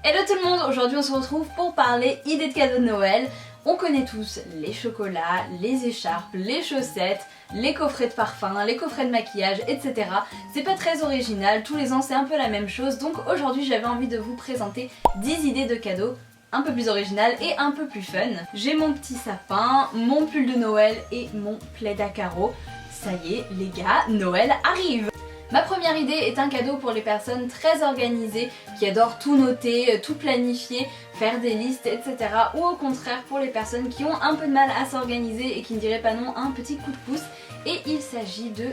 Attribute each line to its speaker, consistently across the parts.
Speaker 1: Hello tout le monde, aujourd'hui on se retrouve pour parler idées de cadeaux de Noël. On connaît tous les chocolats, les écharpes, les chaussettes, les coffrets de parfum, les coffrets de maquillage, etc. C'est pas très original, tous les ans c'est un peu la même chose, donc aujourd'hui j'avais envie de vous présenter 10 idées de cadeaux un peu plus originales et un peu plus fun. J'ai mon petit sapin, mon pull de Noël et mon plaid à carreaux. Ça y est les gars, Noël arrive! Ma première idée est un cadeau pour les personnes très organisées qui adorent tout noter, tout planifier, faire des listes, etc. Ou au contraire pour les personnes qui ont un peu de mal à s'organiser et qui ne diraient pas non à un petit coup de pouce. Et il s'agit de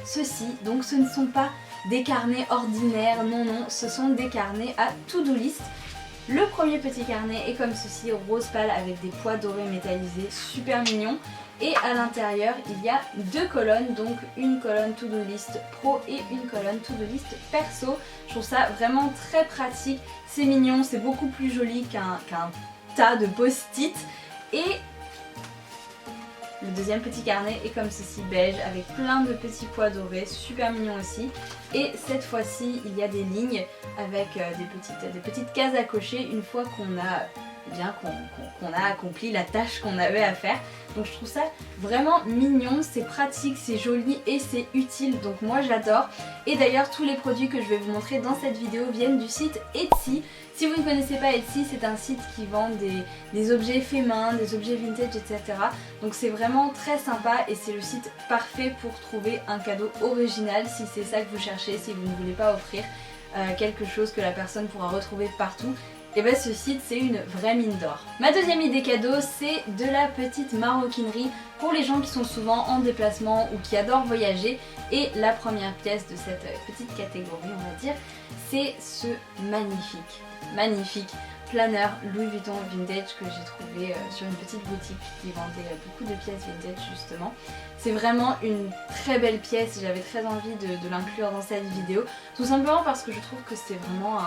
Speaker 1: ceci, donc ce ne sont pas des carnets ordinaires, non, ce sont des carnets à to-do list. Le premier petit carnet est comme ceci, rose pâle avec des pois dorés métallisés, super mignon. Et à l'intérieur, il y a deux colonnes, donc une colonne to-do list pro et une colonne to-do list perso. Je trouve ça vraiment très pratique, c'est mignon, c'est beaucoup plus joli qu'un tas de post-it. Et le deuxième petit carnet est comme ceci, beige, avec plein de petits pois dorés, super mignon aussi. Et cette fois-ci, il y a des lignes avec des petites cases à cocher une fois qu'on a accompli la tâche qu'on avait à faire. Donc je trouve ça vraiment mignon, c'est pratique, c'est joli et c'est utile, donc moi j'adore. Et d'ailleurs tous les produits que je vais vous montrer dans cette vidéo viennent du site Etsy. Si vous ne connaissez pas Etsy, c'est un site qui vend des objets faits main, des objets vintage, etc. Donc c'est vraiment très sympa et c'est le site parfait pour trouver un cadeau original si c'est ça que vous cherchez, si vous ne voulez pas offrir quelque chose que la personne pourra retrouver partout. Et bien ce site c'est une vraie mine d'or. Ma deuxième idée cadeau c'est de la petite maroquinerie pour les gens qui sont souvent en déplacement ou qui adorent voyager. Et la première pièce de cette petite catégorie on va dire, c'est ce magnifique planeur Louis Vuitton vintage que j'ai trouvé sur une petite boutique qui vendait beaucoup de pièces vintage justement. C'est vraiment une très belle pièce et j'avais très envie de l'inclure dans cette vidéo. Tout simplement parce que je trouve que c'est vraiment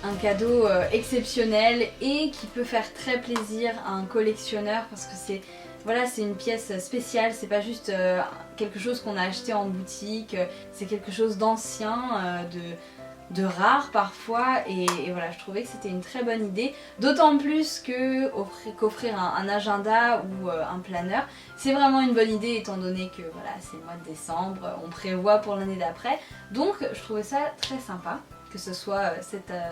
Speaker 1: un cadeau exceptionnel et qui peut faire très plaisir à un collectionneur parce que c'est une pièce spéciale, c'est pas juste quelque chose qu'on a acheté en boutique, c'est quelque chose d'ancien, de rare parfois et voilà, je trouvais que c'était une très bonne idée, d'autant plus que qu'offrir un agenda ou un planeur c'est vraiment une bonne idée étant donné que voilà, c'est le mois de décembre, on prévoit pour l'année d'après, donc je trouvais ça très sympa que ce soit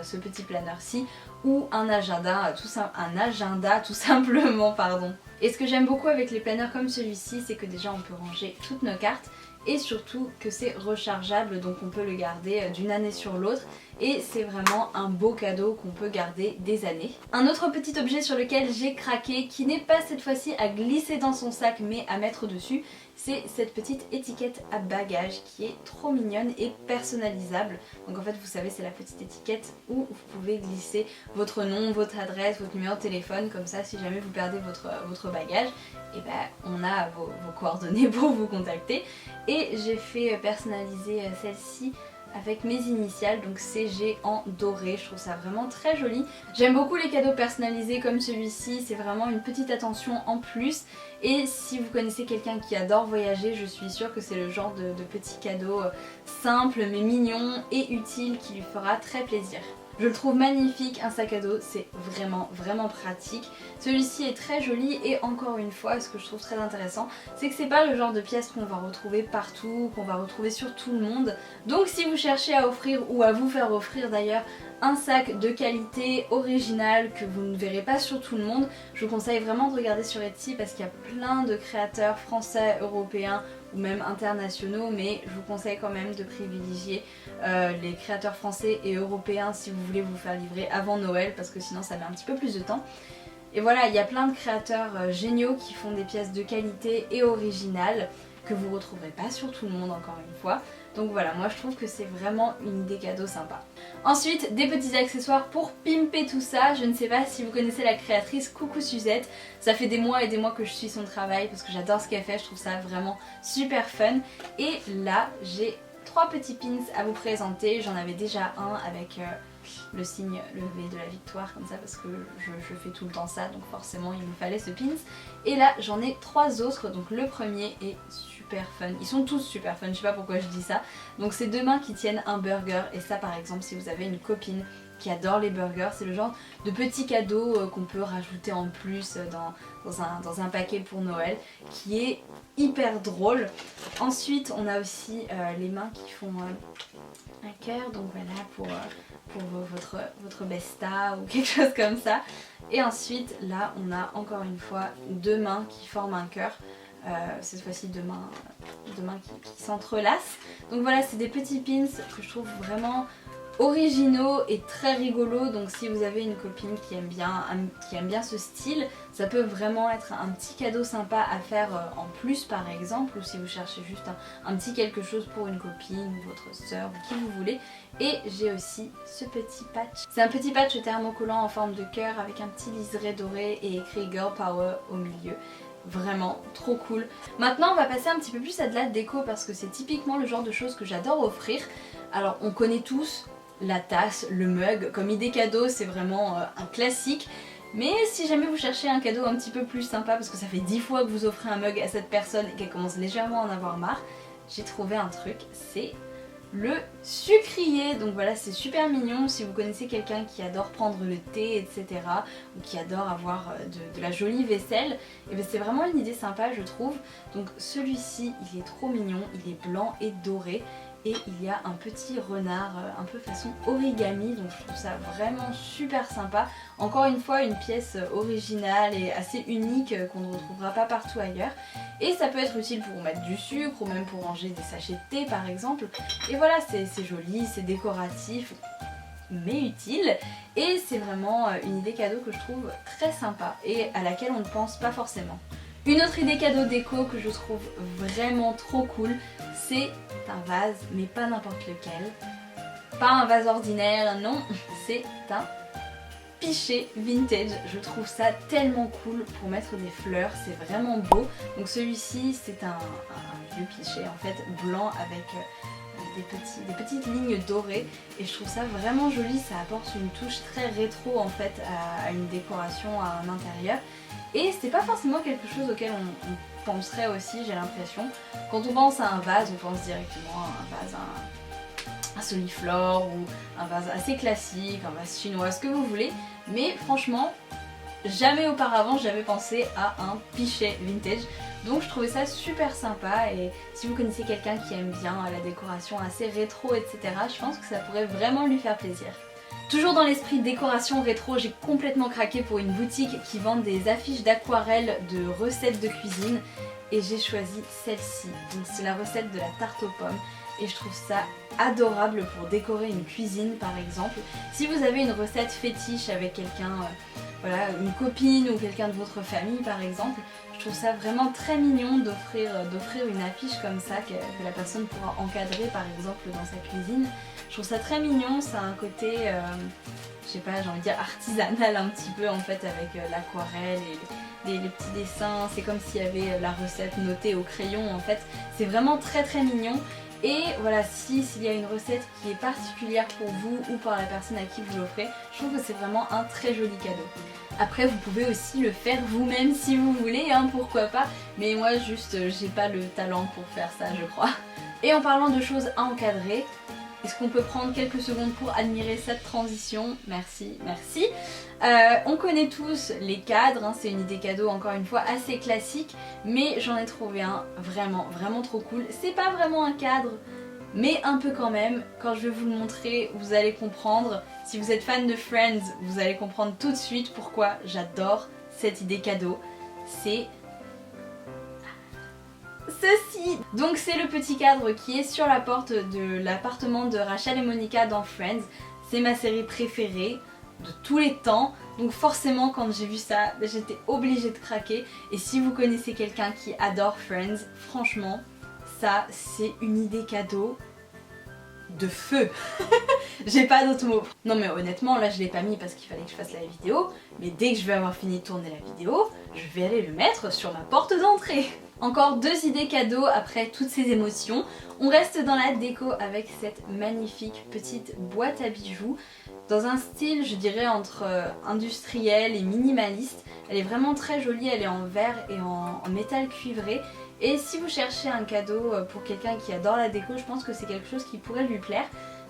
Speaker 1: ce petit planeur-ci ou un agenda tout simplement, pardon. Et ce que j'aime beaucoup avec les planeurs comme celui-ci, c'est que déjà on peut ranger toutes nos cartes et surtout que c'est rechargeable, donc on peut le garder d'une année sur l'autre et c'est vraiment un beau cadeau qu'on peut garder des années. Un autre petit objet sur lequel j'ai craqué, qui n'est pas cette fois-ci à glisser dans son sac mais à mettre dessus, c'est cette petite étiquette à bagages qui est trop mignonne et personnalisable. Donc en fait vous savez, c'est la petite étiquette où vous pouvez glisser votre nom, votre adresse, votre numéro de téléphone, comme ça si jamais vous perdez votre bagage, et ben on a vos coordonnées pour vous contacter. Et j'ai fait personnaliser celle-ci avec mes initiales, donc CG en doré, je trouve ça vraiment très joli. J'aime beaucoup les cadeaux personnalisés comme celui-ci, c'est vraiment une petite attention en plus. Et si vous connaissez quelqu'un qui adore voyager, je suis sûre que c'est le genre de petit cadeau simple mais mignon et utile qui lui fera très plaisir. Je le trouve magnifique, un sac à dos, c'est vraiment pratique. Celui-ci est très joli et encore une fois, ce que je trouve très intéressant, c'est que c'est pas le genre de pièce qu'on va retrouver partout, qu'on va retrouver sur tout le monde. Donc si vous cherchez à offrir ou à vous faire offrir d'ailleurs un sac de qualité original que vous ne verrez pas sur tout le monde, je vous conseille vraiment de regarder sur Etsy parce qu'il y a plein de créateurs français, européens ou même internationaux, mais je vous conseille quand même de privilégier les créateurs français et européens si vous voulez vous faire livrer avant Noël parce que sinon ça met un petit peu plus de temps. Et voilà, il y a plein de créateurs géniaux qui font des pièces de qualité et originales que vous ne retrouverez pas sur tout le monde encore une fois. Donc voilà, moi je trouve que c'est vraiment une idée cadeau sympa. Ensuite, des petits accessoires pour pimper tout ça. Je ne sais pas si vous connaissez la créatrice Coucou Suzette. Ça fait des mois et des mois que je suis son travail parce que j'adore ce qu'elle fait, je trouve ça vraiment super fun. Et là, j'ai 3 petits pins à vous présenter. J'en avais déjà un avec le signe levé de la victoire comme ça parce que je fais tout le temps ça, donc forcément il me fallait ce pins. Et là j'en ai 3 autres, donc le premier est super fun, ils sont tous super fun, je sais pas pourquoi je dis ça. Donc c'est 2 mains qui tiennent un burger et ça par exemple si vous avez une copine qui adore les burgers. C'est le genre de petit cadeau qu'on peut rajouter en plus dans un paquet pour Noël, qui est hyper drôle. Ensuite on a aussi les mains qui font un cœur, donc voilà pour votre besta ou quelque chose comme ça. Et ensuite là on a encore une fois deux mains qui forment un cœur. Cette fois-ci deux mains qui s'entrelacent. Donc voilà, c'est des petits pins que je trouve vraiment originaux et très rigolos. Donc si vous avez une copine qui aime bien ce style, ça peut vraiment être un petit cadeau sympa à faire en plus par exemple, ou si vous cherchez juste un petit quelque chose pour une copine ou votre soeur ou qui vous voulez. Et j'ai aussi ce petit patch. C'est un petit patch thermocollant en forme de cœur avec un petit liseré doré et écrit Girl Power au milieu. Vraiment trop cool. Maintenant on va passer un petit peu plus à de la déco parce que c'est typiquement le genre de choses que j'adore offrir. Alors on connaît tous la tasse, le mug, comme idée cadeau c'est vraiment un classique. Mais si jamais vous cherchez un cadeau un petit peu plus sympa parce que ça fait 10 fois que vous offrez un mug à cette personne et qu'elle commence légèrement à en avoir marre, j'ai trouvé un truc, c'est le sucrier. Donc voilà, c'est super mignon si vous connaissez quelqu'un qui adore prendre le thé, etc. ou qui adore avoir de la jolie vaisselle, et bien c'est vraiment une idée sympa je trouve. Donc celui-ci il est trop mignon, il est blanc et doré et il y a un petit renard un peu façon origami, donc je trouve ça vraiment super sympa. Encore une fois une pièce originale et assez unique qu'on ne retrouvera pas partout ailleurs. Et ça peut être utile pour mettre du sucre ou même pour ranger des sachets de thé par exemple. Et voilà, c'est joli, c'est décoratif mais utile. Et c'est vraiment une idée cadeau que je trouve très sympa et à laquelle on ne pense pas forcément. Une autre idée cadeau déco que je trouve vraiment trop cool, c'est un vase, mais pas n'importe lequel. Pas un vase ordinaire, non, c'est un pichet vintage. Je trouve ça tellement cool pour mettre des fleurs, c'est vraiment beau. Donc celui-ci c'est un vieux pichet en fait blanc avec des petites lignes dorées et je trouve ça vraiment joli, ça apporte une touche très rétro en fait à une décoration à un intérieur. Et c'est pas forcément quelque chose auquel on penserait aussi, j'ai l'impression. Quand on pense à un vase, on pense directement à un vase, un soliflore ou un vase assez classique, un vase chinois, ce que vous voulez. Mais franchement, jamais auparavant j'avais pensé à un pichet vintage. Donc je trouvais ça super sympa et si vous connaissez quelqu'un qui aime bien la décoration assez rétro, etc., je pense que ça pourrait vraiment lui faire plaisir. Toujours dans l'esprit décoration rétro, j'ai complètement craqué pour une boutique qui vend des affiches d'aquarelle de recettes de cuisine et j'ai choisi celle-ci. Donc c'est la recette de la tarte aux pommes et je trouve ça adorable pour décorer une cuisine par exemple. Si vous avez une recette fétiche avec quelqu'un, voilà, une copine ou quelqu'un de votre famille par exemple, je trouve ça vraiment très mignon d'offrir une affiche comme ça que la personne pourra encadrer par exemple dans sa cuisine. Je trouve ça très mignon, ça a un côté, je sais pas, j'ai envie de dire artisanal un petit peu en fait avec l'aquarelle et les petits dessins. C'est comme s'il y avait la recette notée au crayon en fait. C'est vraiment très très mignon. Et voilà, s'il y a une recette qui est particulière pour vous ou pour la personne à qui vous l'offrez, je trouve que c'est vraiment un très joli cadeau. Après vous pouvez aussi le faire vous-même si vous voulez, hein, pourquoi pas, mais moi juste j'ai pas le talent pour faire ça je crois. Et en parlant de choses à encadrer, est-ce qu'on peut prendre quelques secondes pour admirer cette transition? Merci, merci. On connaît tous les cadres, hein, c'est une idée cadeau encore une fois assez classique, mais j'en ai trouvé un vraiment trop cool. C'est pas vraiment un cadre, mais un peu quand même. Quand je vais vous le montrer, vous allez comprendre. Si vous êtes fan de Friends, vous allez comprendre tout de suite pourquoi j'adore cette idée cadeau. C'est ceci. Donc c'est le petit cadre qui est sur la porte de l'appartement de Rachel et Monica dans Friends. C'est ma série préférée de tous les temps. Donc forcément quand j'ai vu ça, j'étais obligée de craquer. Et si vous connaissez quelqu'un qui adore Friends, franchement, ça c'est une idée cadeau de feu. J'ai pas d'autres mots. Non mais honnêtement là je l'ai pas mis parce qu'il fallait que je fasse la vidéo, mais dès que je vais avoir fini de tourner la vidéo, je vais aller le mettre sur ma porte d'entrée. Encore deux idées cadeaux après toutes ces émotions. On reste dans la déco avec cette magnifique petite boîte à bijoux dans un style je dirais entre industriel et minimaliste. Elle est vraiment très jolie, elle est en verre et en métal cuivré. Et si vous cherchez un cadeau pour quelqu'un qui adore la déco, je pense que c'est quelque chose qui pourrait lui plaire.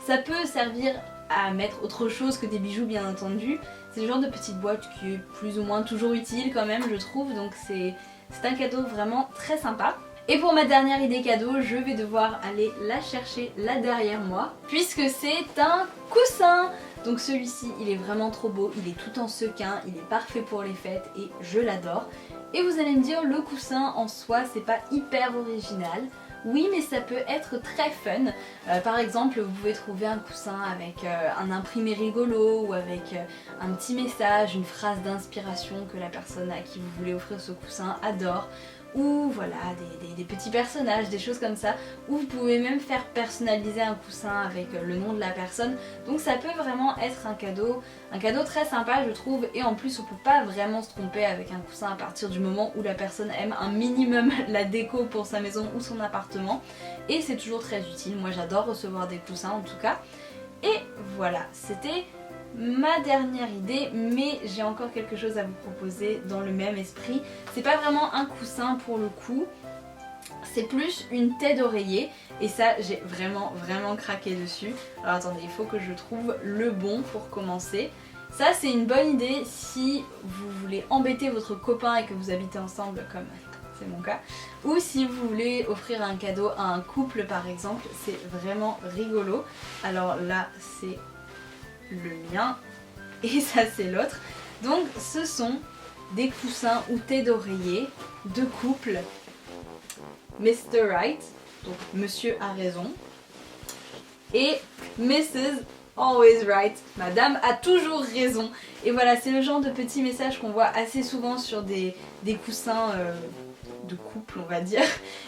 Speaker 1: Ça peut servir à mettre autre chose que des bijoux bien entendu. C'est le genre de petite boîte qui est plus ou moins toujours utile quand même je trouve, donc c'est un cadeau vraiment très sympa. Et pour ma dernière idée cadeau, je vais devoir aller la chercher là derrière moi, puisque c'est un coussin. Donc celui-ci, il est vraiment trop beau, il est tout en sequin, il est parfait pour les fêtes et je l'adore. Et vous allez me dire, le coussin en soi, c'est pas hyper original. Oui, mais ça peut être très fun. Par exemple, vous pouvez trouver un coussin avec un imprimé rigolo ou avec un petit message, une phrase d'inspiration que la personne à qui vous voulez offrir ce coussin adore. Ou voilà, des petits personnages, des choses comme ça. Ou vous pouvez même faire personnaliser un coussin avec le nom de la personne. Donc ça peut vraiment être un cadeau très sympa je trouve. Et en plus on peut pas vraiment se tromper avec un coussin à partir du moment où la personne aime un minimum la déco pour sa maison ou son appartement. Et c'est toujours très utile, moi j'adore recevoir des coussins en tout cas. Et voilà, c'était ma dernière idée, mais j'ai encore quelque chose à vous proposer dans le même esprit. C'est pas vraiment un coussin pour le coup, c'est plus une tête d'oreiller et ça j'ai vraiment craqué dessus. Alors attendez, il faut que je trouve le bon pour commencer. Ça c'est une bonne idée si vous voulez embêter votre copain et que vous habitez ensemble comme c'est mon cas, ou si vous voulez offrir un cadeau à un couple par exemple, c'est vraiment rigolo. Alors là c'est le mien et ça c'est l'autre. Donc ce sont des coussins ou têtes d'oreiller de couple Mr. Right, donc monsieur a raison, et Mrs. Always Right, madame a toujours raison. Et voilà, c'est le genre de petit message qu'on voit assez souvent sur des coussins de couple on va dire,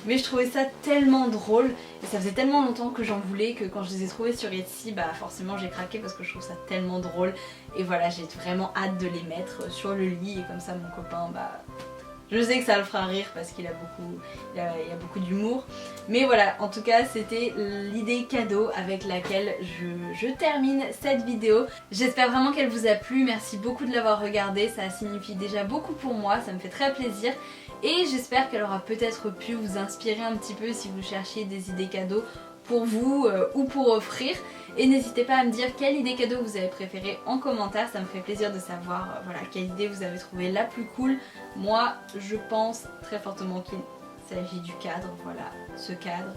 Speaker 1: mais je trouvais ça tellement drôle et ça faisait tellement longtemps que j'en voulais que quand je les ai trouvés sur Etsy, bah forcément j'ai craqué parce que je trouve ça tellement drôle. Et voilà, j'ai vraiment hâte de les mettre sur le lit et comme ça mon copain, bah je sais que ça le fera rire parce qu'il a beaucoup d'humour. Mais voilà, en tout cas c'était l'idée cadeau avec laquelle je termine cette vidéo. J'espère vraiment qu'elle vous a plu, merci beaucoup de l'avoir regardée, ça signifie déjà beaucoup pour moi, ça me fait très plaisir. Et j'espère qu'elle aura peut-être pu vous inspirer un petit peu si vous cherchiez des idées cadeaux pour vous ou pour offrir. Et n'hésitez pas à me dire quelle idée cadeau vous avez préférée en commentaire, ça me ferait plaisir de savoir voilà, quelle idée vous avez trouvé la plus cool. Moi je pense très fortement qu'il s'agit du cadre, voilà, ce cadre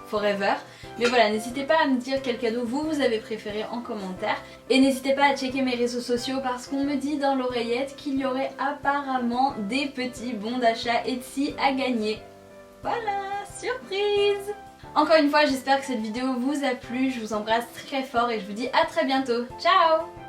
Speaker 1: forever. Mais voilà, n'hésitez pas à me dire quel cadeau vous avez préféré en commentaire. Et n'hésitez pas à checker mes réseaux sociaux parce qu'on me dit dans l'oreillette qu'il y aurait apparemment des petits bons d'achat Etsy à gagner. Voilà, surprise! Encore une fois, j'espère que cette vidéo vous a plu, je vous embrasse très fort et je vous dis à très bientôt. Ciao!